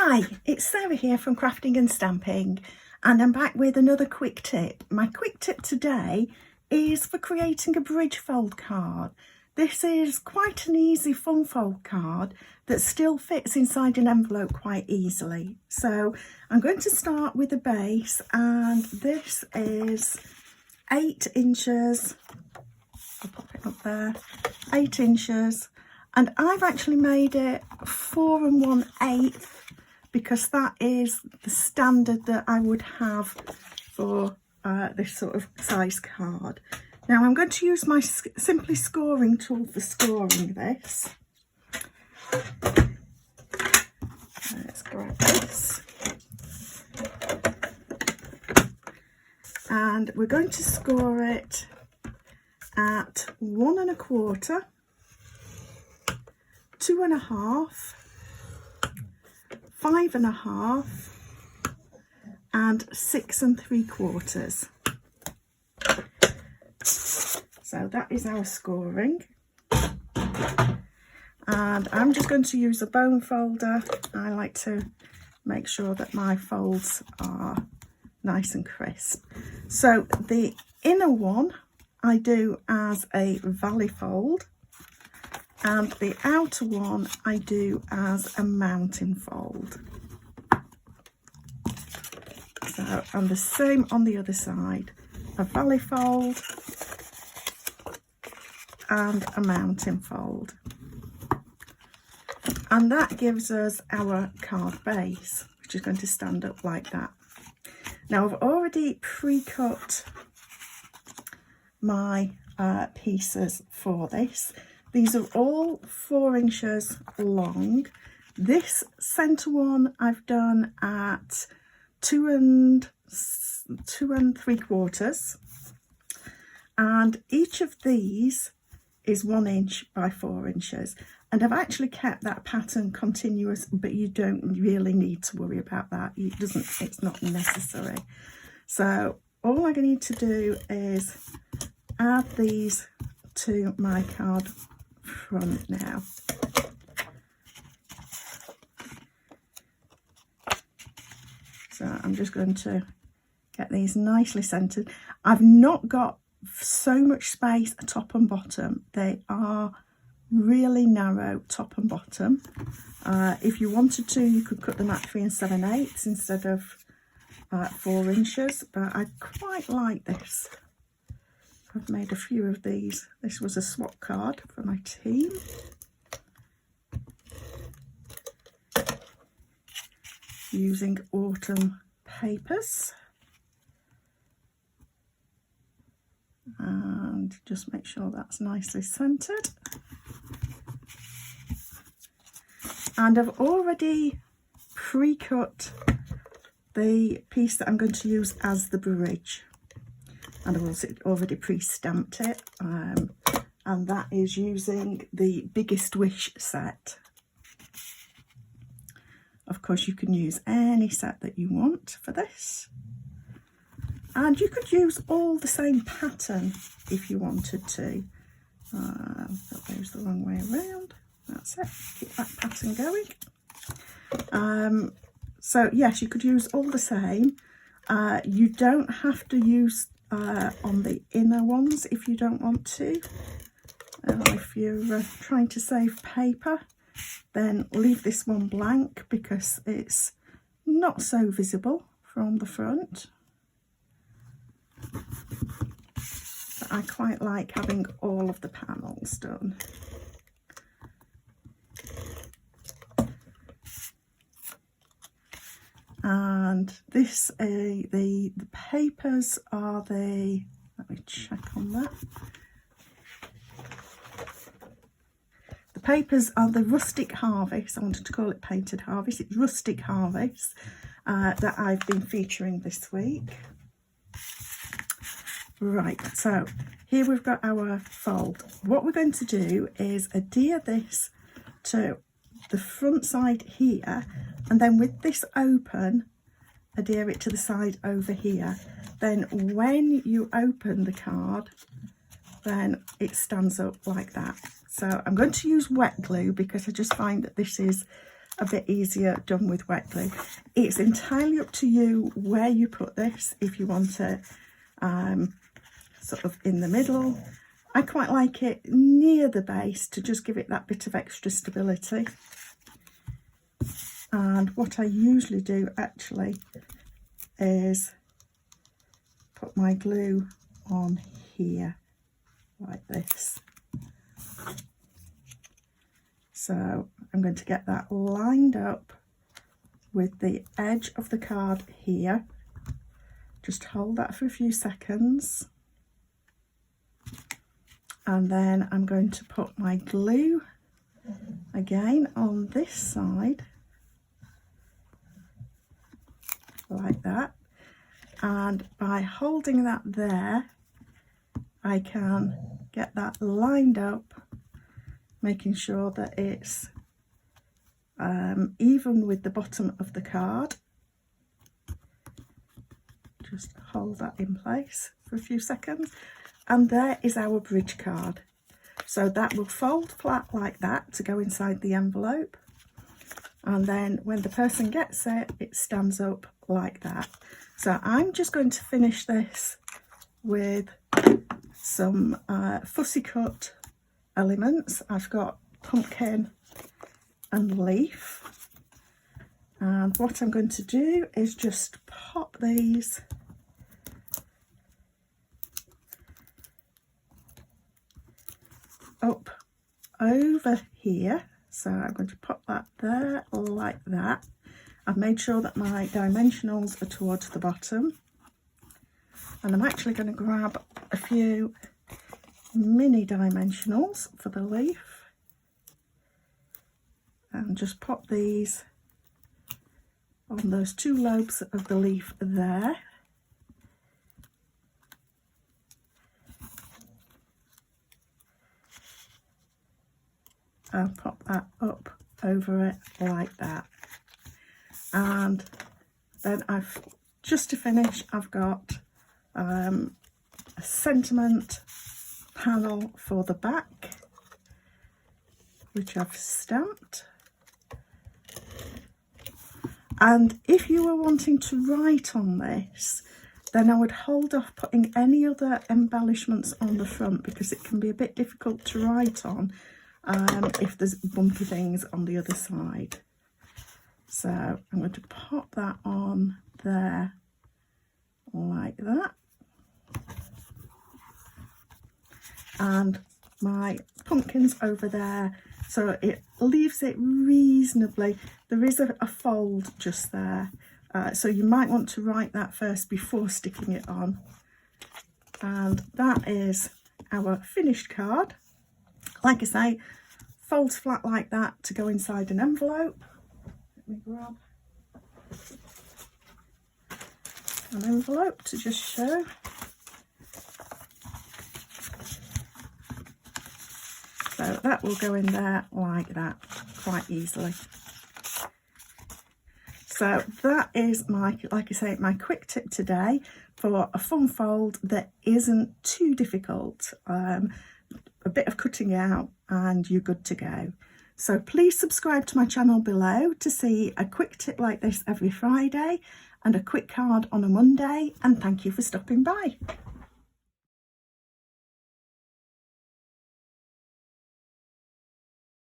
Hi, it's Sarah here from Crafting and Stamping, and I'm back with another quick tip. My quick tip today is for creating a bridge fold card. This is quite an easy fun fold card that still fits inside an envelope quite easily. So I'm going to start with the base, and this is 8 inches. I'll pop it up there, 8 inches, and I've actually made it 4 1/8 because that is the standard that I would have for this sort of size card. Now I'm going to use my Simply scoring tool for scoring this. Let's grab this. And we're going to score it at 1 1/4, 2 1/2, 5 1/2 and 6 3/4. So that is our scoring, and I'm just going to use a bone folder. I like to make sure that my folds are nice and crisp. So the inner one I do as a valley fold, and the outer one I do as a mountain fold. So, and the same on the other side, a valley fold and a mountain fold. And that gives us our card base, which is going to stand up like that. Now I've already pre-cut my pieces for this. These are all 4 inches long. This centre one I've done at 2 3/4, and each of these is 1 inch by 4 inches. And I've actually kept that pattern continuous, but you don't really need to worry about that. It's not necessary. So all I need to do is add these to my card front now. So I'm just going to get these nicely centered. I've not got so much space top and bottom. They are really narrow top and bottom. If you wanted to, you could cut them at 3 7/8 instead of 4 inches, but I quite like this. I've made a few of these. This was a swap card for my team. Using autumn papers. And just make sure that's nicely centered. And I've already pre-cut the piece that I'm going to use as the bridge. And I've also already pre-stamped it, and that is using the Biggest Wish set. Of course, you can use any set that you want for this, and you could use all the same pattern if you wanted to. That goes the wrong way around. That's it. Keep that pattern going. So yes, you could use all the same. You don't have to use on the inner ones if you don't want to. If you're trying to save paper, then leave this one blank because it's not so visible from the front. But I quite like having all of the panels done. And this the papers are the, let me check on that. The papers are the Rustic Harvest. I wanted to call it Painted Harvest. It's Rustic Harvest that I've been featuring this week. Right, so here we've got our fold. What we're going to do is adhere this to the front side here, and then with this open, adhere it to the side over here. Then when you open the card, then it stands up like that. So I'm going to use wet glue because I just find that this is a bit easier done with wet glue. It's entirely up to you where you put this, if you want it sort of in the middle. I quite like it near the base to just give it that bit of extra stability. And what I usually do actually is put my glue on here like this. So I'm going to get that lined up with the edge of the card here. Just hold that for a few seconds. And then I'm going to put my glue again on this side, like that. And by holding that there, I can get that lined up, making sure that it's even with the bottom of the card. Just hold that in place for a few seconds. And there is our bridge card. So that will fold flat like that to go inside the envelope. And then when the person gets it, it stands up like that. So I'm just going to finish this with some fussy cut elements. I've got pumpkin and leaf. And what I'm going to do is just pop these up over here. So I'm going to pop that there like that. I've made sure that my dimensionals are towards the bottom. And I'm actually going to grab a few mini dimensionals for the leaf and just pop these on those two lobes of the leaf there. And pop that up over it like that. And then I've, just to finish, I've got a sentiment panel for the back, which I've stamped. And if you were wanting to write on this, then I would hold off putting any other embellishments on the front, because it can be a bit difficult to write on if there's bumpy things on the other side. So I'm going to pop that on there like that. And my pumpkin's over there, so it leaves it reasonably, there is a fold just there, so you might want to write that first before sticking it on. And that is our finished card. Like I say, folds flat like that to go inside an envelope. Let me grab an envelope to just show. So that will go in there like that quite easily. So that is my, like I say, my quick tip today for a fun fold that isn't too difficult. A bit of cutting out and you're good to go. So please subscribe to my channel below to see a quick tip like this every Friday and a quick card on a Monday, and thank you for stopping by.